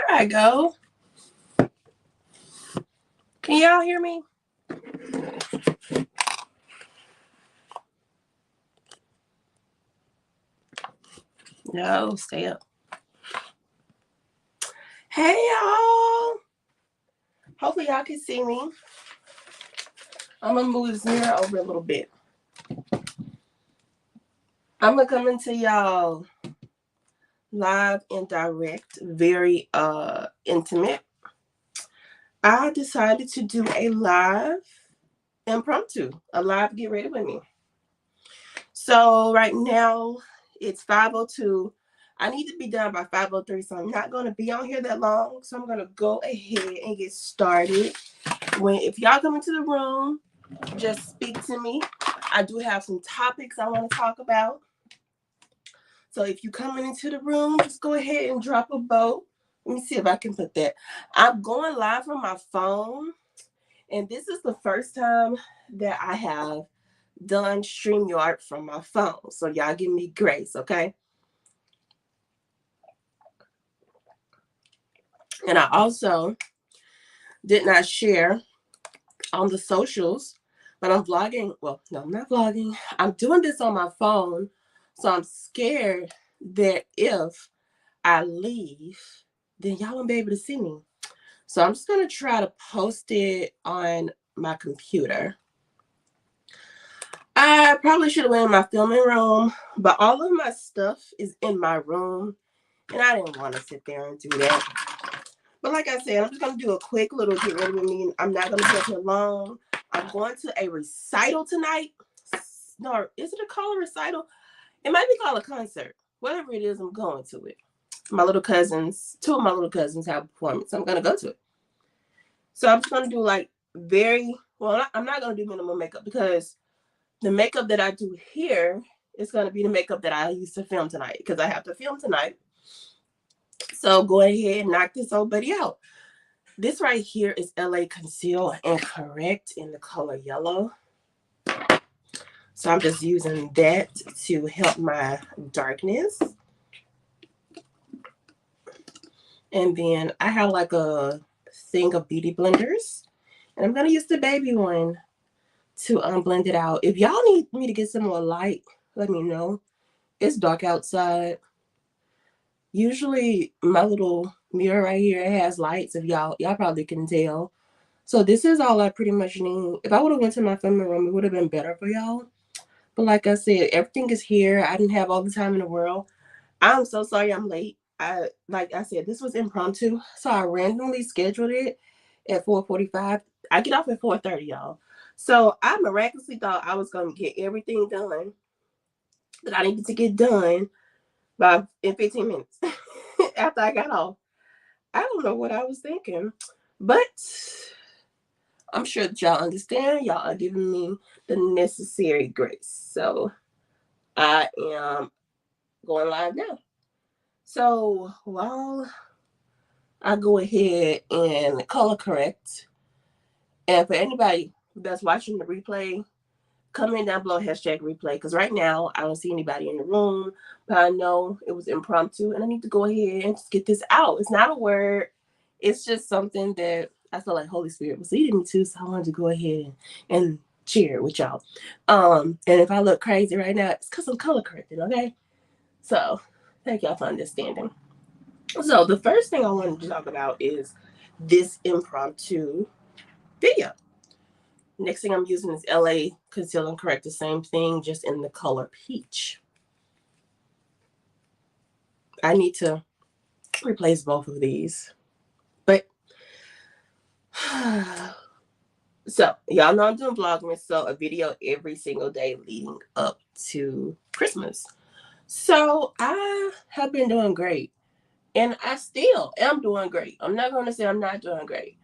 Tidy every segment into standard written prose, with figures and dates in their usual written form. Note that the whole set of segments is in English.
I go. Can y'all hear me? No, stay up. Hey, y'all. Hopefully y'all can see me. I'm going to move this mirror over a little bit. I'm going to come into y'all live and direct, very intimate. I decided to do a live impromptu, a live get ready with me. So right now it's 5:02. I need to be done by 5:03, so I'm not going to be on here that long. So I'm going to go ahead and get started. If y'all come into the room, just speak to me. I do have some topics I want to talk about. So if you coming into the room, just go ahead and drop a vote. Let me see if I can put that. I'm going live from my phone, and this is the first time that I have done StreamYard from my phone. So y'all give me grace, okay? And I also did not share on the socials, but I'm vlogging. Well, no, I'm not vlogging. I'm doing this on my phone, so I'm scared that if I leave, then y'all won't be able to see me. So I'm just going to try to post it on my computer. I probably should have went in my filming room, but all of my stuff is in my room, and I didn't want to sit there and do that. But like I said, I'm just going to do a quick little get ready with me. I'm not going to be up here long. I'm going to a recital tonight. No, is it called a recital? It might be called a concert. Whatever it is, I'm going to it. My little cousins, two of my little cousins have a performance. So I'm going to go to it. So I'm just going to do like I'm not going to do minimal makeup because the makeup that I do here is going to be the makeup that I used to film tonight because I have to film tonight. So go ahead and knock this old buddy out. This right here is LA Conceal and Correct in the color yellow. So I'm just using that to help my darkness. And then I have like a thing of beauty blenders. And I'm going to use the baby one to blend it out. If y'all need me to get some more light, let me know. It's dark outside. Usually my little mirror right here has lights. If y'all probably can tell. So this is all I pretty much need. If I would have went to my filming room, it would have been better for y'all. But like I said, everything is here. I didn't have all the time in the world. I'm so sorry I'm late. Like I said, this was impromptu. So I randomly scheduled it at 4:45. I get off at 4:30, y'all. So I miraculously thought I was going to get everything done that I needed to get done in 15 minutes after I got off. I don't know what I was thinking, but I'm sure that y'all understand. Y'all are giving me the necessary grace. So I am going live now. So while I go ahead and color correct, and for anybody that's watching the replay, comment down below #replay, because right now I don't see anybody in the room, but I know it was impromptu and I need to go ahead and just get this out. It's not a word. It's just something that I feel like Holy Spirit was leading me to, so I wanted to go ahead and share it with y'all. And if I look crazy right now, it's because I'm color correcting, okay? So thank y'all for understanding. So the first thing I wanted to talk about is this impromptu video. Next thing I'm using is LA Conceal and Correct, the same thing, just in the color peach. I need to replace both of these. But, so, y'all know I'm doing Vlogmas, so a video every single day leading up to Christmas. So, I have been doing great. And I still am doing great. I'm not going to say I'm not doing great.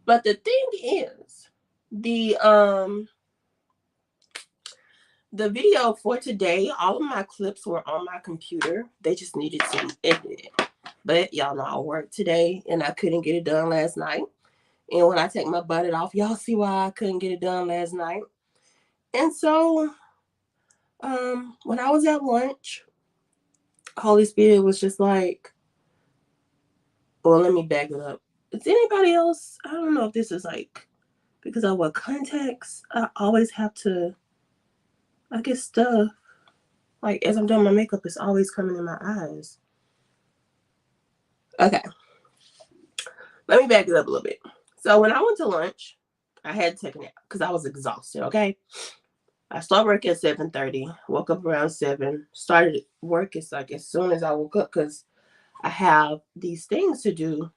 But the thing is, the video for today, all of my clips were on my computer. They just needed to be edited. But y'all know I worked today and I couldn't get it done last night. And when I take my bonnet off, y'all see why I couldn't get it done last night. And so when I was at lunch, Holy Spirit was just like, Well, let me back it up. Is anybody else? I don't know if this is like because I wear contacts. I always have to. I get stuff like as I'm doing my makeup. It's always coming in my eyes. Okay, let me back it up a little bit. So when I went to lunch, I had to take a nap because I was exhausted. Okay, I started work at 7:30. Woke up around 7. Started work as like as soon as I woke up because I have these things to do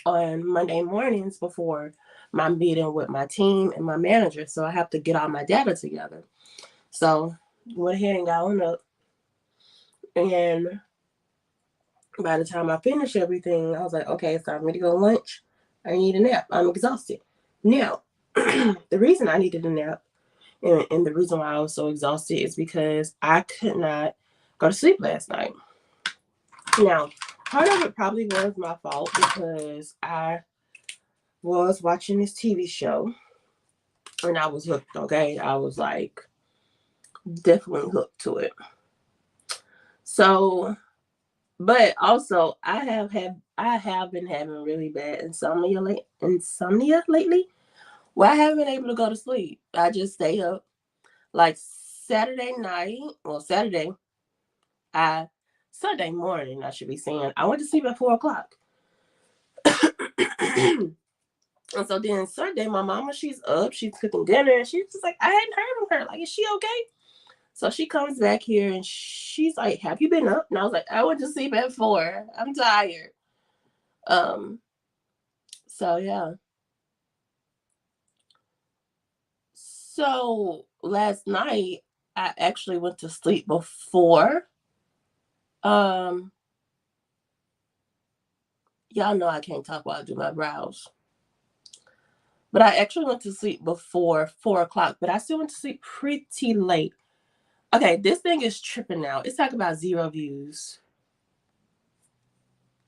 on Monday mornings before my meeting with my team and my manager. So I have to get all my data together. So went ahead and got on up. And by the time I finished everything, I was like, okay, it's time for me to go to lunch. I need a nap. I'm exhausted. Now, the reason I needed a nap and the reason why I was so exhausted is because I could not go to sleep last night. Now, part of it probably was my fault because I was watching this TV show and I was hooked, okay? I was like definitely hooked to it. So, but also I have been having really bad insomnia lately. Well, I haven't been able to go to sleep. I just stay up like Saturday night, well I Sunday morning I should be saying. I went to sleep at 4 o'clock. And so then Sunday, my mama, she's up, she's cooking dinner, and she's just like, I hadn't heard from her. Like, is she okay? So she comes back here and she's like, have you been up? And I was like, I went to sleep at 4. I'm tired. Um, so yeah. So last night I actually went to sleep before. Um, y'all know I can't talk while I do my brows. But I actually went to sleep before 4 o'clock, but I still went to sleep pretty late. Okay, this thing is tripping now. It's talking about 0 views.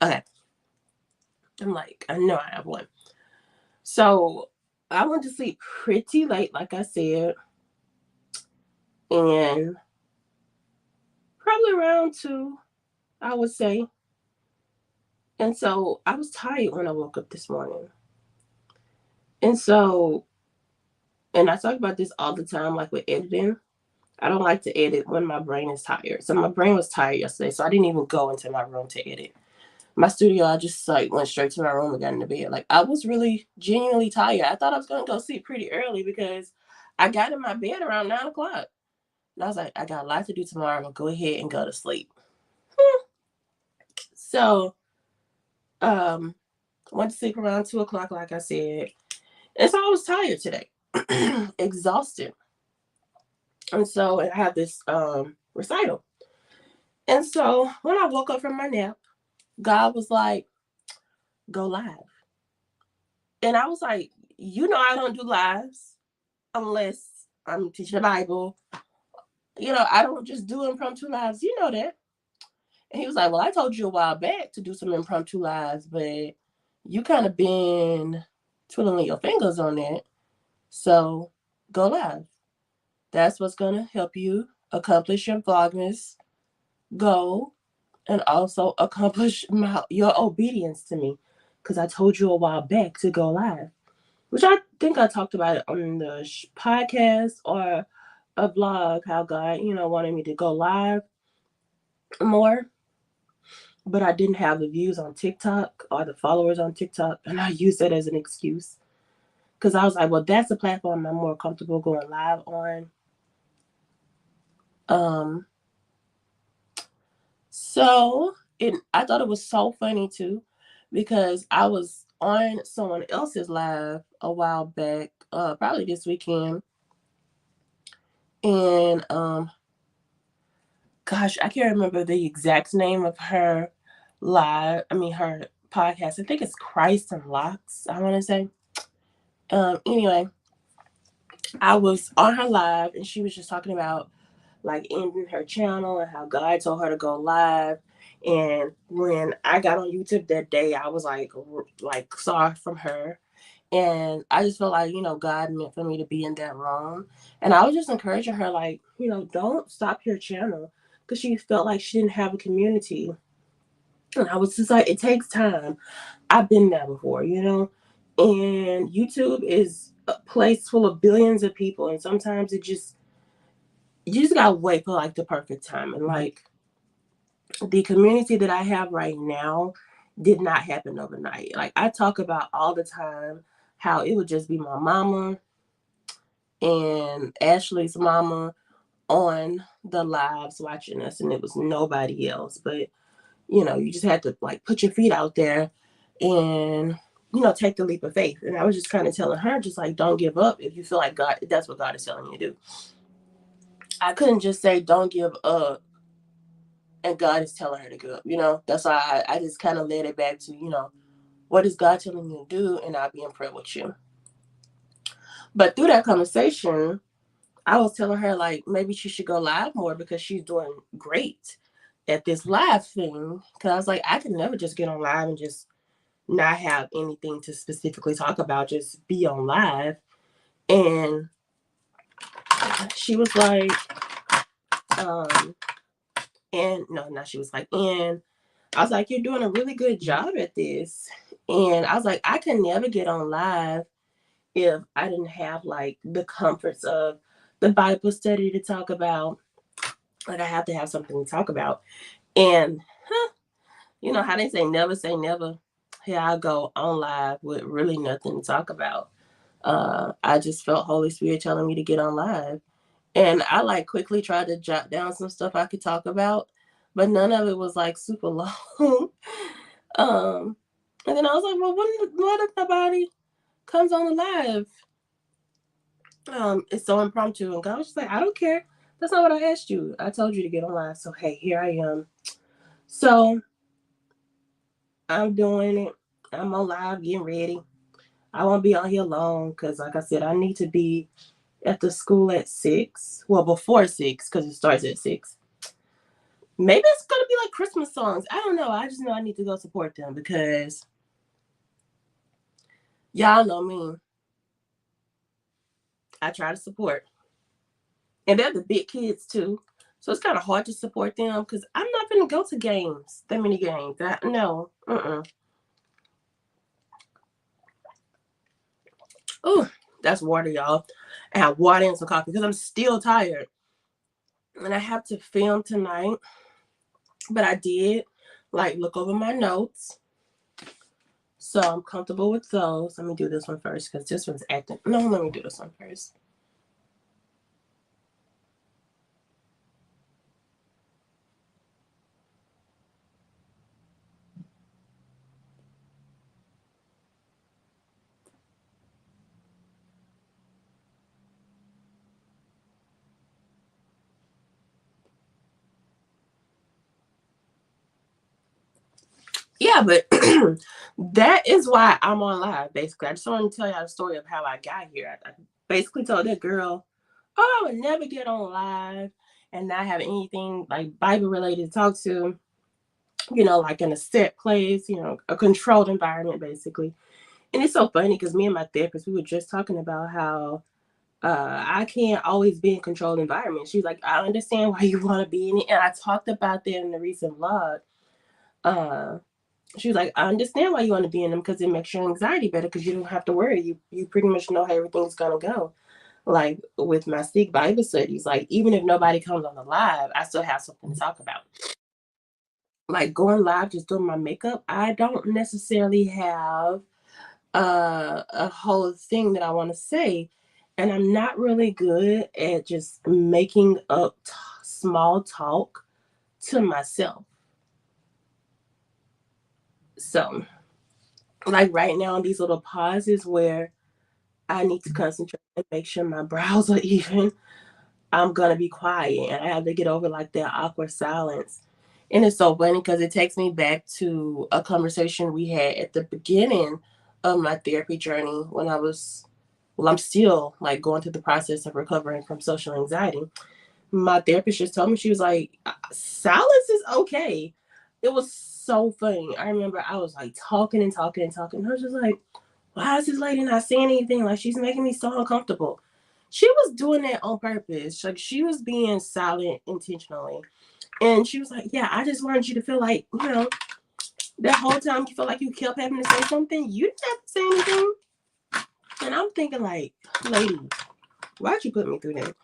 Okay. I'm like, I know I have one. So I went to sleep pretty late, like I said, and probably around 2, I would say. And so I was tired when I woke up this morning. And so, and I talk about this all the time, like with editing. I don't like to edit when my brain is tired. So my brain was tired yesterday, so I didn't even go into my room to edit. My studio, I just like went straight to my room and got in the bed. Like I was really genuinely tired. I thought I was gonna go sleep pretty early because I got in my bed around 9 o'clock. And I was like, I got a lot to do tomorrow. I'm gonna go ahead and go to sleep. So, went to sleep around 2 o'clock, like I said. And so I was tired today, exhausted. And so I have this recital. And so when I woke up from my nap, God was like, go live. And I was like, I don't do lives unless I'm teaching the Bible. I don't just do impromptu lives. You know that. And he was like, well, I told you a while back to do some impromptu lives, but you kind of been twiddling your fingers on that. So go live. That's what's going to help you accomplish your Vlogmas goal and also accomplish your obedience to me. Because I told you a while back to go live, which I think I talked about it on the podcast or a vlog, how God, wanted me to go live more. But I didn't have the views on TikTok or the followers on TikTok. And I used that as an excuse. Because I was like, well, that's a platform I'm more comfortable going live on. Um, so I thought it was so funny too, because I was on someone else's live a while back, probably this weekend. And gosh, I can't remember the exact name of her her podcast. I think it's Christ and Locks, I want to say. Anyway, I was on her live and she was just talking about like ending her channel and how God told her to go live. And when I got on YouTube that day, I was like saw from her. And I just felt like, God meant for me to be in that room. And I was just encouraging her, like, don't stop your channel. Because she felt like she didn't have a community. And I was just like, it takes time. I've been there before, you know? And YouTube is a place full of billions of people. And sometimes you just gotta wait for like the perfect time. And like the community that I have right now did not happen overnight. Like I talk about all the time how it would just be my mama and Ashley's mama on the lives watching us, and it was nobody else. But you know, you just had to like put your feet out there and take the leap of faith. And I was just kind of telling her, just like, don't give up if you feel like God, that's what God is telling you to do. I couldn't just say don't give up and God is telling her to give up. That's why I just kind of led it back to, what is God telling you to do, and I'll be in prayer with you. But through that conversation, I was telling her like maybe she should go live more because she's doing great at this live thing. Because I was like, I can never just get on live and just not have anything to specifically talk about, just be on live. And she was like, and no, not she was like, and I was like, you're doing a really good job at this. And I was like, I could never get on live if I didn't have like the comforts of the Bible study to talk about. Like I have to have something to talk about. And you know how they say never. Here I go on live with really nothing to talk about. I just felt Holy Spirit telling me to get on live. And I like quickly tried to jot down some stuff I could talk about, but none of it was like super long. And then I was like, well, what if nobody comes on the live? It's so impromptu. And God was just like, I don't care. That's not what I asked you. I told you to get on live. So hey, here I am. So I'm doing it. I'm on live, getting ready. I won't be on here long because, like I said, I need to be at the school at 6. Well, before 6 because it starts at 6. Maybe it's gonna be like Christmas songs. I don't know. I just know I need to go support them because y'all know me. I try to support, and they're the big kids too. So it's kind of hard to support them because I'm not gonna go to games. That many games. No. Oh, that's water, y'all. I have water and some coffee because I'm still tired, and I have to film tonight. But I did like look over my notes. So I'm comfortable with those. Let me do this one first because this one's acting. No, let me do this one first. Yeah, but that is why I'm on live, basically. I just want to tell y'all the story of how I got here. I basically told that girl, oh, I would never get on live and not have anything like Bible related to talk to, like in a set place, a controlled environment, basically. And it's so funny because me and my therapist, we were just talking about how I can't always be in controlled environments. She's like, I understand why you want to be in it. And I talked about that in the recent vlog. She was like, I understand why you want to be in them because it makes your anxiety better because you don't have to worry. You pretty much know how everything's gonna go. Like with my Sikh Bible studies, like even if nobody comes on the live, I still have something to talk about. Like going live, just doing my makeup, I don't necessarily have a whole thing that I want to say, and I'm not really good at just making up small talk to myself. So, like right now, these little pauses where I need to concentrate and make sure my brows are even. I'm gonna be quiet, and I have to get over like that awkward silence. And it's so funny because it takes me back to a conversation we had at the beginning of my therapy journey when I'm still like going through the process of recovering from social anxiety. My therapist just told me, she was like, silence is okay. It was so funny. I remember I was like talking and talking and talking. I was just like, why is this lady not saying anything? Like she's making me so uncomfortable. She was doing that on purpose. Like she was being silent intentionally. And she was like, yeah, I just wanted you to feel like, That whole time you felt like you kept having to say something. You didn't have to say anything. And I'm thinking like, lady, why'd you put me through that?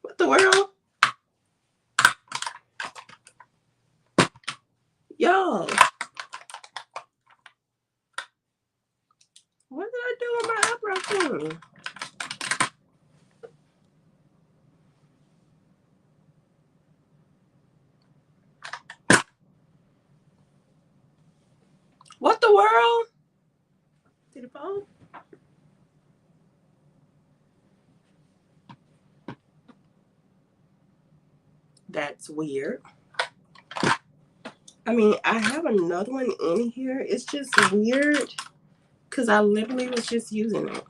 What the world? Yo. What did I do with my eyebrow thing? What the world? Did it fall? That's weird. I mean, I have another one in here. It's just weird because I literally was just using it.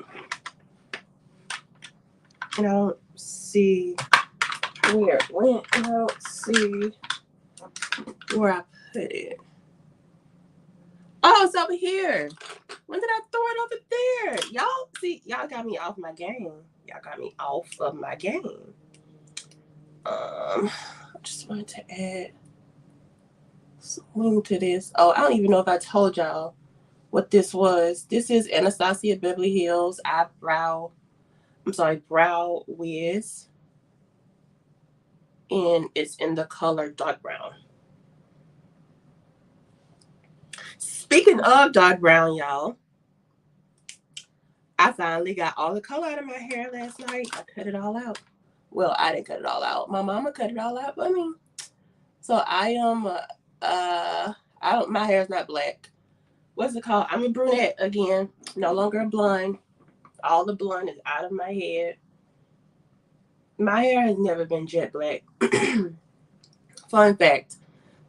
And I don't see where it went. I don't see where I put it. Oh, it's over here. When did I throw it over there? Y'all, see, y'all got me off my game. Y'all got me off of my game. I just wanted to add something to this. Oh, I don't even know if I told y'all what this was. This is Anastasia Beverly Hills brow wiz. And it's in the color dark brown. Speaking of dark brown, y'all, I finally got all the color out of my hair last night. I cut it all out. Well, I didn't cut it all out. My mama cut it all out, but I mean, so I am, my hair is not black. What's it called? I'm a brunette again, no longer a blonde. All the blonde is out of my head. My hair has never been jet black. Fun fact,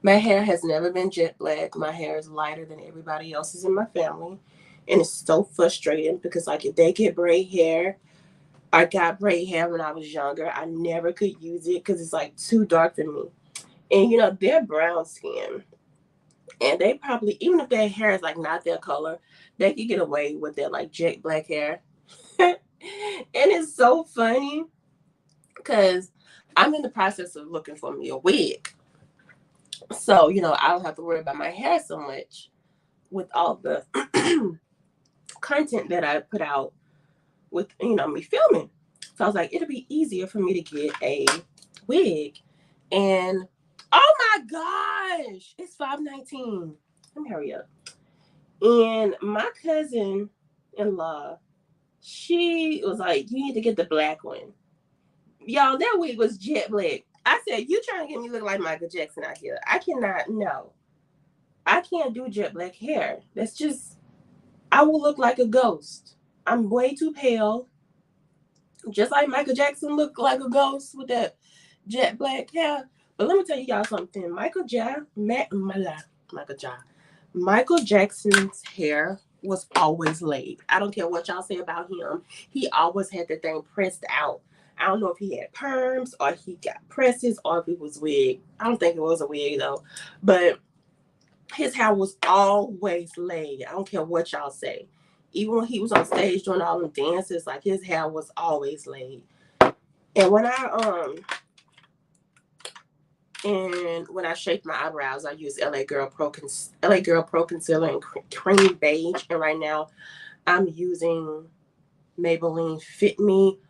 my hair has never been jet black. My hair is lighter than everybody else's in my family. And it's so frustrating because, like, if they get braid hair, I got braid hair when I was younger. I never could use it because it's, like, too dark for me. And, you know, they're brown skin. And they probably, even if their hair is, like, not their color, they could get away with their, like, jet black hair. And it's so funny because I'm in the process of looking for me a wig. So, you know, I don't have to worry about my hair so much with all the content that I put out with, you know, me filming. So I was like, it'll be easier for me to get a wig. And oh my gosh, it's 5:19. Let me hurry up. And my cousin-in-law, she was like, you need to get the black one. Y'all, that wig was jet black. I said, you trying to get me look like Michael Jackson out here. I cannot, no. I can't do jet black hair. That's just, I will look like a ghost. I'm way too pale. Just like Michael Jackson looked like a ghost with that jet black hair. But let me tell y'all something. Michael Jackson's hair was always laid. I don't care what y'all say about him. He always had the thing pressed out. I don't know if he had perms or he got presses or if it was wig. I don't think it was a wig though. But his hair was always laid. I don't care what y'all say. Even when he was on stage doing all them dances, like his hair was always laid. And when I shaped my eyebrows, I used LA Girl Pro Concealer and Creamy Beige. And right now, I'm using Maybelline Fit Me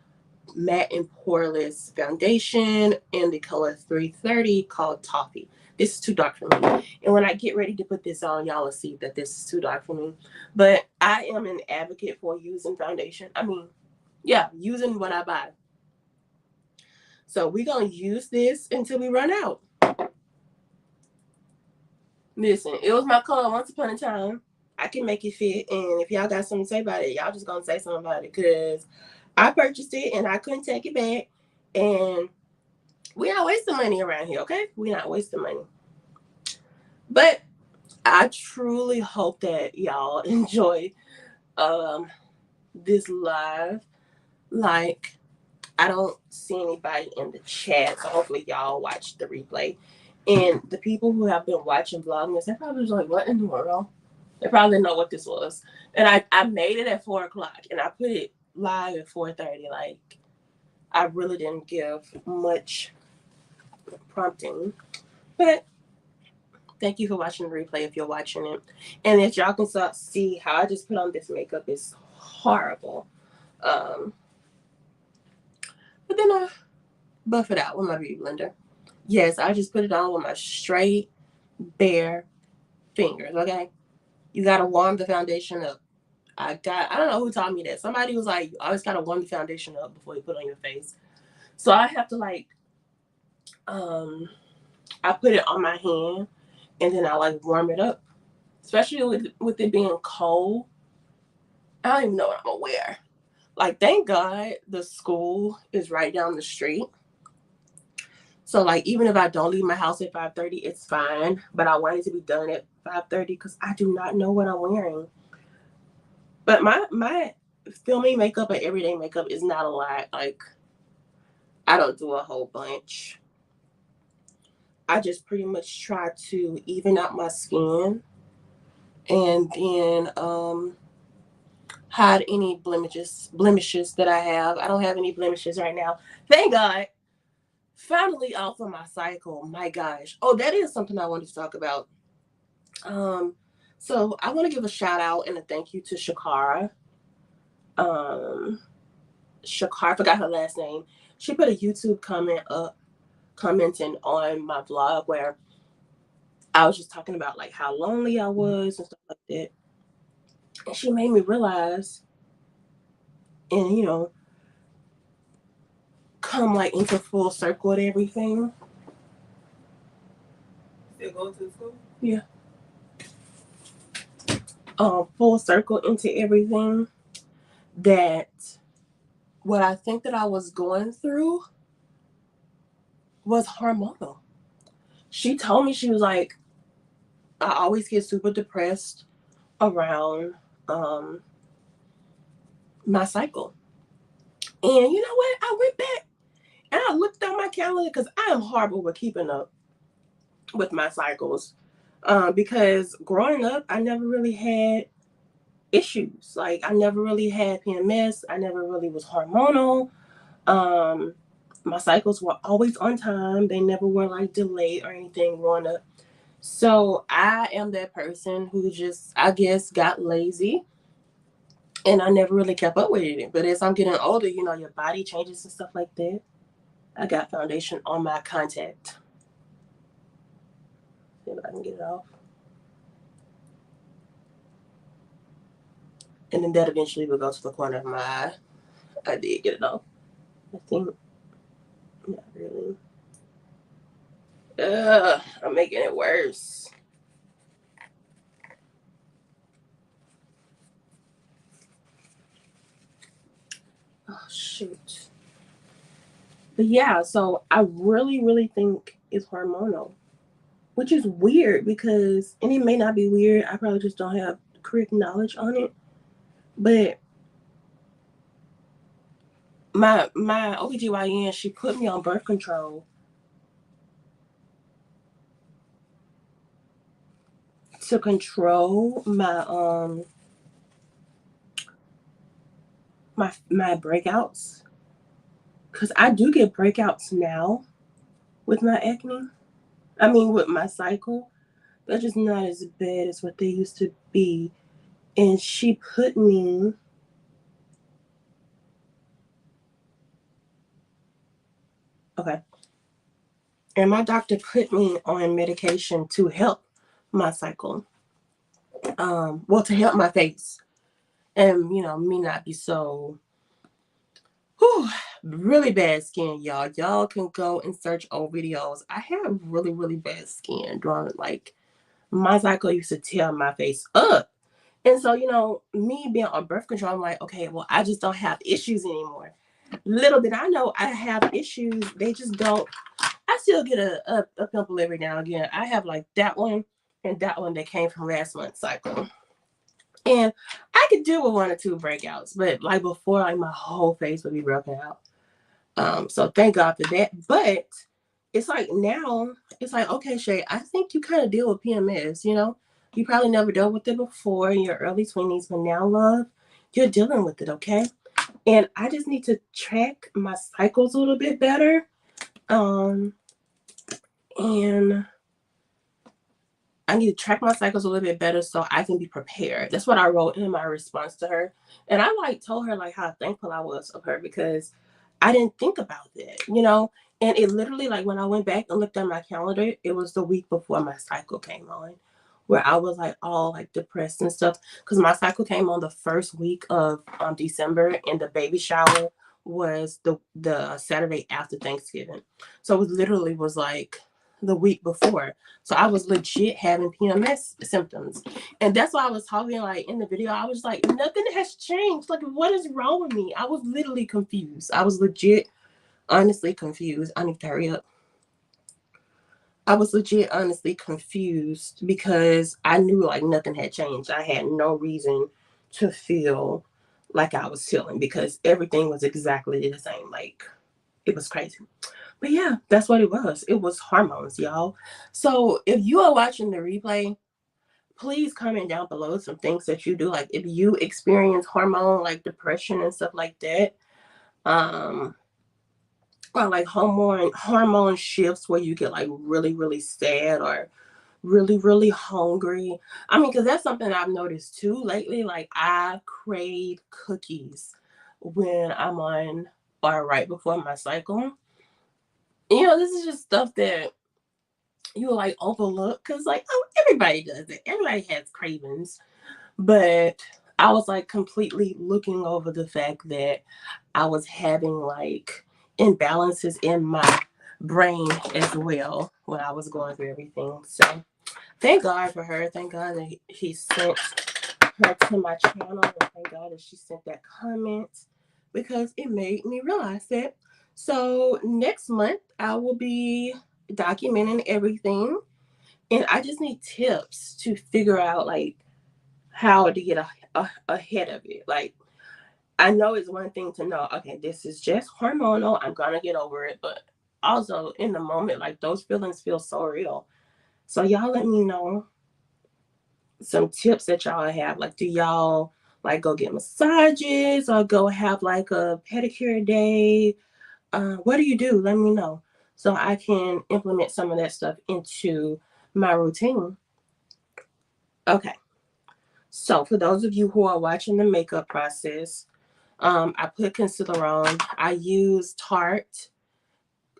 Matte and Poreless Foundation in the color 330 called Toffee. This is too dark for me. And when I get ready to put this on, y'all will see that this is too dark for me. But I am an advocate for using foundation. I mean, yeah, using what I buy. So we're going to use this until we run out. Listen, it was my color once upon a time. I can make it fit. And if y'all got something to say about it, y'all just going to say something about it. Because I purchased it and I couldn't take it back. And we're not wasting money around here, okay? We're not wasting money. But I truly hope that y'all enjoy this live. Like, I don't see anybody in the chat, so hopefully y'all watch the replay. And the people who have been watching Vlogmas, they're probably like, what in the world? They probably know what this was. And I made it at 4 o'clock, and I put it live at 4:30. Like, I really didn't give much prompting. But thank you for watching the replay if you're watching it. And if y'all can see how I just put on this makeup, it's horrible. But then I buff it out with my beauty blender. Yes, I just put it on with my straight, bare fingers, okay? You gotta warm the foundation up. I don't know who taught me that. Somebody was like, you always gotta warm the foundation up before you put on your face. So I have to like, I put it on my hand and then I like warm it up. Especially with it being cold. I don't even know what I'm gonna wear. Like, thank God the school is right down the street. So like, even if I don't leave my house at 5:30, it's fine. But I want it to be done at 5:30 because I do not know what I'm wearing. But my filming makeup and everyday makeup is not a lot. Like, I don't do a whole bunch. I just pretty much try to even out my skin and then hide any blemishes that I have. I don't have any blemishes right now. Thank God. Finally off of my cycle. My gosh. Oh, that is something I wanted to talk about. So I want to give a shout out and a thank you to Shakara. Shakara, I forgot her last name. She put a YouTube comment up commenting on my vlog where I was just talking about like how lonely I was and stuff like that. And she made me realize and come like into full circle with everything. Still go to school? Yeah. Full circle into everything that what I think that I was going through was hormonal. She told me, she was like, I always get super depressed around my cycle. And you know what? I went back and I looked on my calendar because I am horrible with keeping up with my cycles. Because growing up, I never really had issues. Like, I never really had PMS. I never really was hormonal. My cycles were always on time. They never were like delayed or anything growing up. So I am that person who just, I guess, got lazy and I never really kept up with it. But as I'm getting older, your body changes and stuff like that. I got foundation on my contact. See if I can get it off. And then that eventually will go to the corner of my eye. I did get it off. I think. Not really. I'm making it worse. Oh, shoot. But yeah, so I really, really think it's hormonal, which is weird because, and it may not be weird, I probably just don't have correct knowledge on it. But my OBGYN, she put me on birth control to control my breakouts, because I do get breakouts now with my acne. I mean, with my cycle, they're just not as bad as what they used to be. And she put me. Okay. And my doctor put me on medication to help my cycle. Well, to help my face. And, me not be so really bad skin, y'all. Y'all can go and search old videos. I have really, really bad skin during like my cycle used to tear my face up. And so, me being on birth control, I'm like, okay, well, I just don't have issues anymore. Little did I know I have issues. They just don't. I still get a pimple every now and again. I have like that one and that one that came from last month's cycle. And I could deal with one or two breakouts, but like before, like my whole face would be broken out. So thank God for that. But it's like now, it's like, okay, Shay, I think you kind of deal with PMS, You probably never dealt with it before in your early 20s, but now, love, you're dealing with it, okay? And I just need to track my cycles a little bit better. And I need to track my cycles a little bit better so I can be prepared. That's what I wrote in my response to her. And I like told her like how thankful I was of her because I didn't think about that, you know? And it literally, like when I went back and looked at my calendar, it was the week before my cycle came on, where I was like all like depressed and stuff. Because my cycle came on the first week of December, and the baby shower was the Saturday after Thanksgiving. So it literally was like the week before. So I was legit having PMS symptoms. And that's why I was talking like in the video. I was like, nothing has changed. Like, what is wrong with me? I was literally confused. I was legit, honestly confused. I need to hurry up. I was legit, honestly confused because I knew like nothing had changed. I had no reason to feel like I was feeling because everything was exactly the same. Like, it was crazy. But yeah, that's what it was. It was hormones, y'all. So if you are watching the replay, please comment down below some things that you do. Like if you experience hormone like depression and stuff like that. Or like hormone shifts where you get like really, really sad or really, really hungry. I mean, because that's something I've noticed too lately. Like I crave cookies when I'm on or right before my cycle. You know, this is just stuff that you like overlook because like, oh, everybody does it. Everybody has cravings. But I was like completely looking over the fact that I was having like imbalances in my brain as well when I was going through everything. So thank God for her. Thank God that he sent her to my channel. And thank God that she sent that comment because it made me realize that. So next month I will be documenting everything. And I just need tips to figure out like how to get ahead of it. Like, I know it's one thing to know, okay, this is just hormonal. I'm going to get over it. But also in the moment, like those feelings feel so real. So y'all let me know some tips that y'all have. Like, do y'all like go get massages or go have like a pedicure day? What do you do? Let me know so I can implement some of that stuff into my routine. Okay. So for those of you who are watching the makeup process, I put concealer on. I use Tarte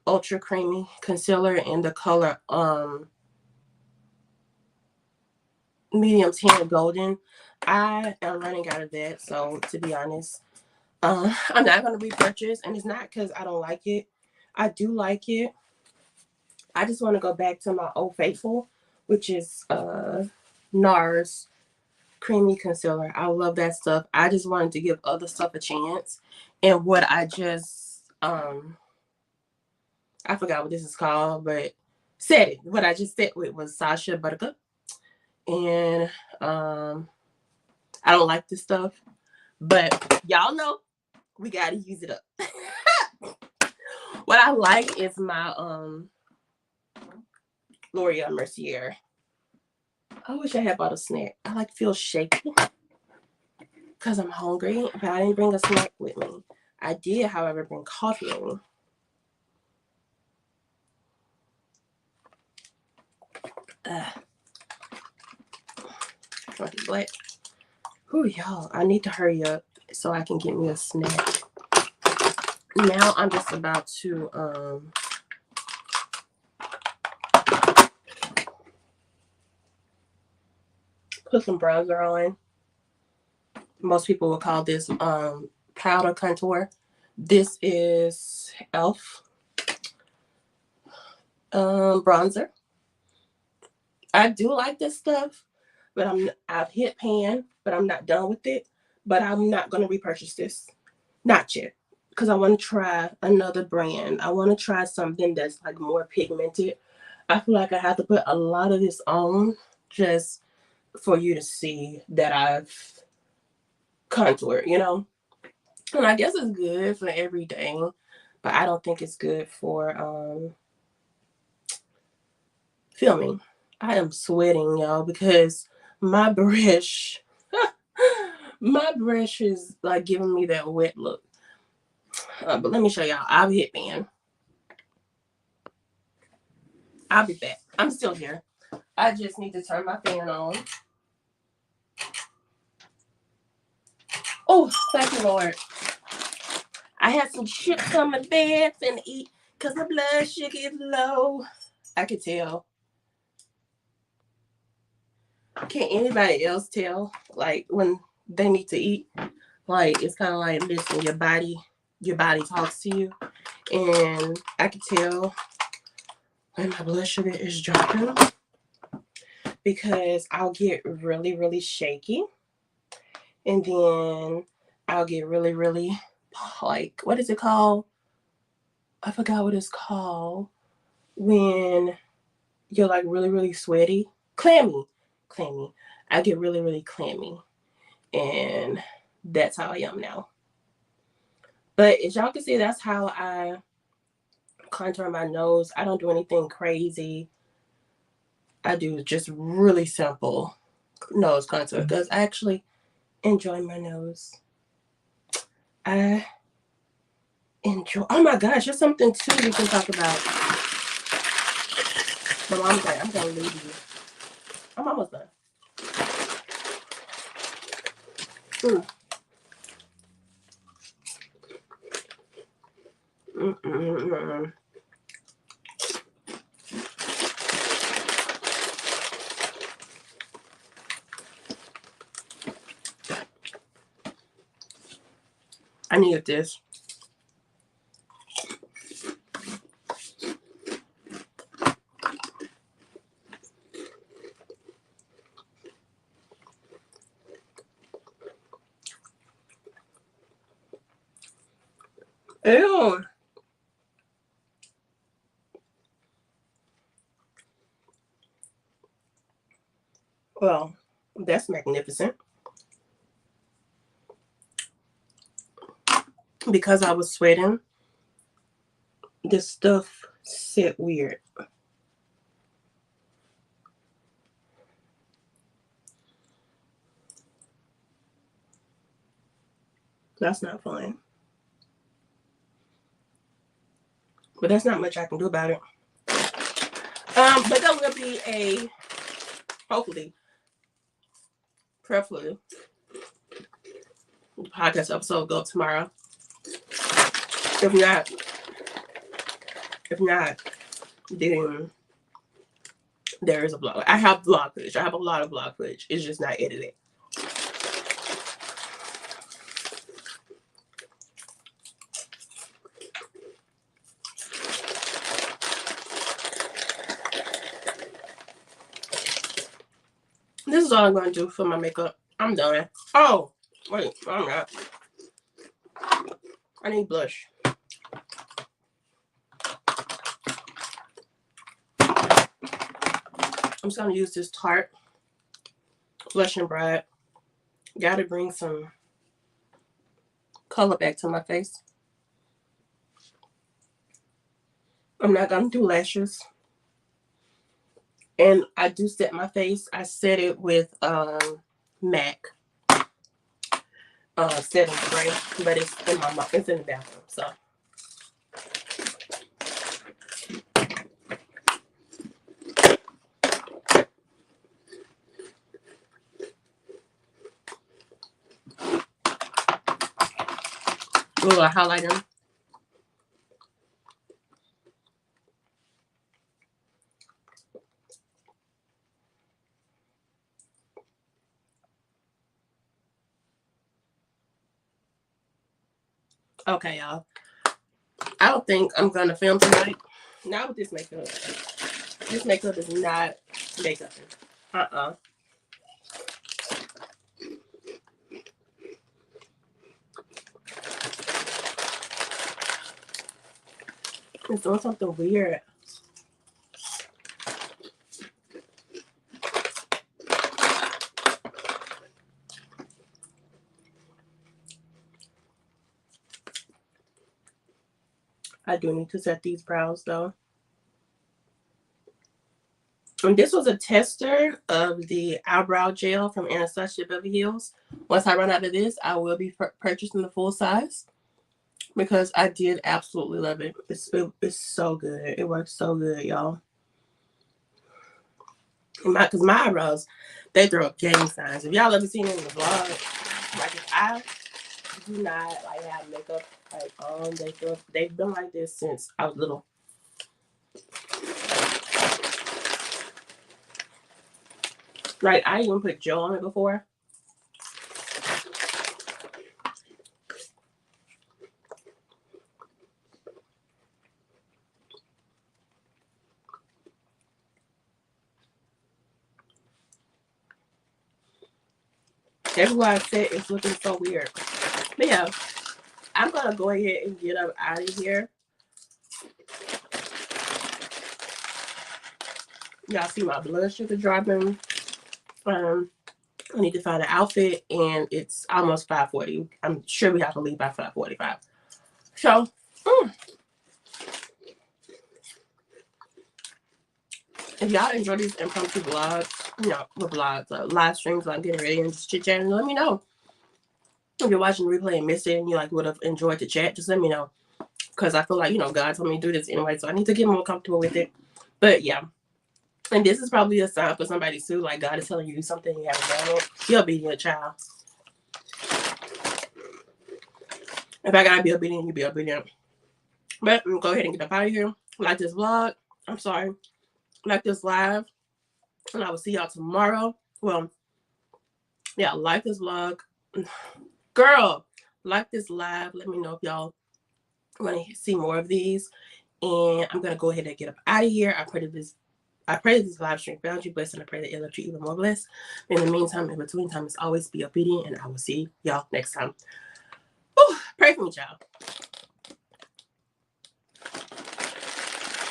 Ultra Creamy Concealer in the color medium tan golden. I am running out of that, so to be honest, I'm not going to repurchase, and it's not because I don't like it. I do like it. I just want to go back to my Old Faithful, which is NARS Creamy Concealer. I love that stuff. I just wanted to give other stuff a chance. And what I just I forgot what this is called, but said it. What I just said with was Sasha Buttercup. And I don't like this stuff. But y'all know we gotta use it up. What I like is my L'Oreal Mercier. I wish I had bought a snack. I like feel shaky because I'm hungry, but I didn't bring a snack with me. I did, however, bring coffee with me. Okay, black. Ooh, y'all, I need to hurry up so I can get me a snack. Now I'm just about to put some bronzer on. Most people will call this powder contour. This is e.l.f. Bronzer. I do like this stuff, but I've hit pan, but I'm not done with it. But I'm not gonna repurchase this. Not yet. Because I want to try another brand. I want to try something that's like more pigmented. I feel like I have to put a lot of this on just for you to see that I've contoured, you know? And I guess it's good for everything, but I don't think it's good for filming. I am sweating, y'all, because my brush, my brush is like giving me that wet look. But let me show y'all. I'll hit pan. I'll be back. I'm still here. I just need to turn my fan on. Oh, thank you, Lord. I had some chips on my bed and eat because my blood sugar is low. I could tell. Can anybody else tell? Like when they need to eat? Like it's kind of like, listen, your body talks to you. And I can tell when my blood sugar is dropping because I'll get really, really shaky. And then I'll get really, really, like, what is it called? I forgot what it's called. When you're like really, really sweaty. Clammy. I get really, really clammy. And that's how I am now. But as y'all can see, that's how I contour my nose. I don't do anything crazy. I do just really simple nose contour because I actually enjoy my nose. I enjoy. Oh my gosh, there's something too we can talk about. My mom's like, I'm gonna leave you. I'm almost done. I need this. Ew. Well, that's magnificent. Because I was sweating, this stuff sit weird. That's not fun. But that's not much I can do about it. But there will be a, hopefully, prayerfully, the podcast episode go tomorrow. If not, then there is a vlog. I have vlog footage. I have a lot of vlog footage. It's just not edited. This is all I'm going to do for my makeup. I'm done. Oh, wait, I'm not. I need blush. I'm just going to use this Tarte Blush and Bride. Gotta bring some color back to my face. I'm not going to do lashes. And I do set my face. I set it with MAC setting spray, but it's in my mouth. It's in the bathroom, so. Do a little highlighter. Okay, y'all. I don't think I'm going to film tonight. Not with this makeup. This makeup is not makeup. It's doing something weird. I do need to set these brows though. And this was a tester of the eyebrow gel from Anastasia Beverly Hills. Once I run out of this, I will be purchasing the full size because I did absolutely love it. It's so good. It works so good, y'all. Because my eyebrows, they throw up gang signs. If y'all ever seen it in the vlog, like if I do not like have makeup like on, they've been like this since I was little. Like I even put gel on it before. Everywhere I sit, it's looking so weird. But yeah, I'm gonna go ahead and get up out of here. Y'all see my blood sugar dropping. I need to find an outfit, and it's almost 5:40. I'm sure we have to leave by 5:45. So, if y'all enjoy these impromptu vlogs, live streams, I'm getting ready and just chit chatting, let me know. If you're watching the replay and missed it and you like would have enjoyed the chat, just let me know. Because I feel like, God told me to do this anyway, so I need to get more comfortable with it. But yeah. And this is probably a sign for somebody too, like God is telling you something you haven't done it. Be obedient, child. If I gotta be obedient, you be obedient. But I'm gonna go ahead and get up out of here. Like this vlog. I'm sorry. Like this live. And I will see y'all tomorrow. Well, yeah, like this vlog. Girl, like this live. Let me know if y'all want to see more of these. And I'm gonna go ahead and get up out of here. I pray that this live stream found you blessed, and I pray that it left you even more blessed. In the meantime, in between time, is always be obedient, and I will see y'all next time. Whew, pray for me, child.